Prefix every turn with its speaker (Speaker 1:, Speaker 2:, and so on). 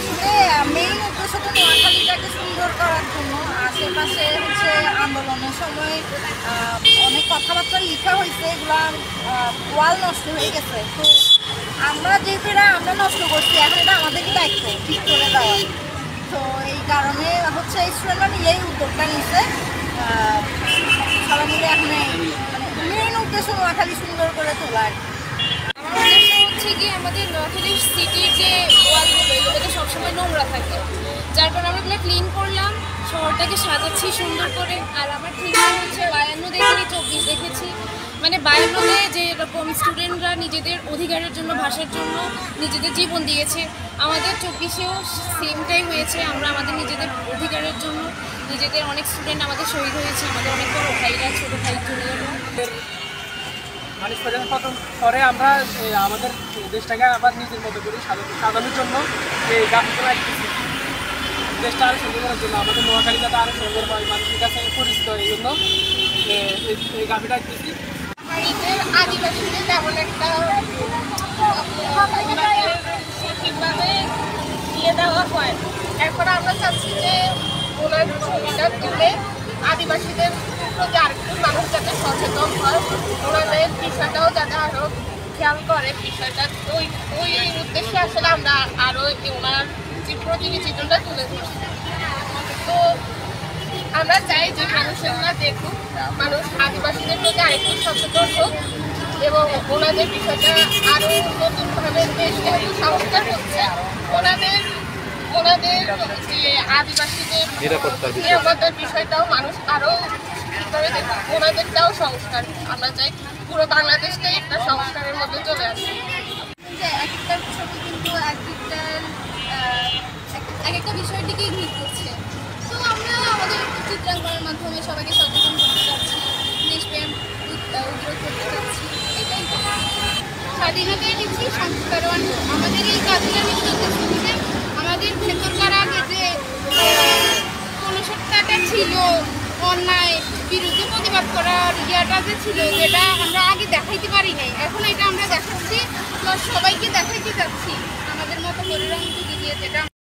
Speaker 1: আসলে মেইন উদ্দেশ্য তো নোয়াখালীটাকে সুন্দর করার জন্য। আশেপাশে আন্দোলনের সময় অনেক কথাবার্তা লেখা হয়েছে, এগুলা ওয়াল নষ্ট হয়ে গেছে। তো আমরা যেহেতু আমরা নষ্ট করছি, এখন এটা আমাদেরই দায়িত্ব ঠিক করে দেওয়া। তো এই কারণে স্টুডেন্টরা মিলেই উদ্যোগটা নিচ্ছে। সবাই মিলে এখন মেইন উদ্দেশ্য নোয়াখালী সুন্দর করে তোলা।
Speaker 2: আমার উদ্দেশ্য হচ্ছে কি, আমাদের নোয়াখালী সিটির যে ওয়ালগুলো এগুলোতে সবসময় নোংরা থাকে, যার কারণে আমরা এগুলো ক্লিন করলাম, শহরটাকে সাজাচ্ছি সুন্দর করে। আর আমার ঠিক হচ্ছে 52 দেখিনি, 24 দেখেছি। মানে 52-তে যেরকম স্টুডেন্টরা নিজেদের অধিকারের জন্য, ভাষার জন্য নিজেদের জীবন দিয়েছে, আমাদের 24-এও সেমটাই হয়েছে। আমরা আমাদের নিজেদের অধিকারের জন্য নিজেদের অনেক স্টুডেন্ট আমাদের শহীদ হয়েছে, আমাদের অনেক বড় ভাইরা, ছোটো ভাই জুনিয়ররা।
Speaker 3: মানুষ পতন পরে আমরা আমাদের দেশটাকে আবার নিজের মতো করে সাজানোর জন্য এই গাছগুলো রাখতেছি, দেশটা আরও সুন্দর করার জন্য, আমাদের নোয়াখালী যাতে আরও সুন্দর হয়, মানুষের কাছে পরিচিত এই জন্য এই গাছটা রাখতেছি।
Speaker 2: আদিবাসীদের তেমন একটা সঠিকভাবে দিয়ে দেওয়া হয়। এখন আমরা চাচ্ছি যে ওনার ছবিটা তুলে আদিবাসীদের প্রতি আরেকটু মানুষ যাতে সচেতন হয়, ওনাদের বিষয়টাও যাতে আরও খেয়াল করে বিষয়টা। ওই উদ্দেশ্যে আসলে আমরা আরও ওনার যে প্রতিনিধিত্বটা তুলে ধরছি। তো আমরা চাই যে মানুষেরা দেখুক, মানুষ আদিবাসীদের প্রতি আরেকটু সচেতন হোক এবং ওনাদের বিষয়টা আরও নতুনভাবে দেশ যেহেতু সংস্কার হচ্ছে, ওনাদের যে আদিবাসীদের নিরাপত্তার বিষয়টাও মানুষ আরও ঠিকভাবে দেখুক, ওনাদেরটাও সংস্কার। আমরা চাই পুরো বাংলাদেশটাই একটা সংস্কারের মধ্যে চলে আসে।
Speaker 1: একটা ছবি কিন্তু এক একটা বিষয়ের দিকেই ভিড় করছে। তো আমরা আমাদের চিত্রাঙ্কনের মাধ্যমে সবাইকে সচেতন করতে চাচ্ছি, দেশপ্রেম উদ্যোগ করতে চাচ্ছি। এটাই স্বাধীনতায় দিচ্ছি সংস্কারণ। আমাদের এই কাজটা আমি করতেছি যে আমাদের ভেতরকার আগে যে কলুষতাটা ছিল, অন্যায় বিরুদ্ধে প্রতিবাদ করার ইয়াটা যে ছিল, যেটা আমরা আগে দেখাইতে পারি নাই, এখন এটা আমরা দেখাচ্ছি, প্লাস সবাইকে দেখাইতে যাচ্ছি আমাদের মতো পরিরং দিয়ে, যেটা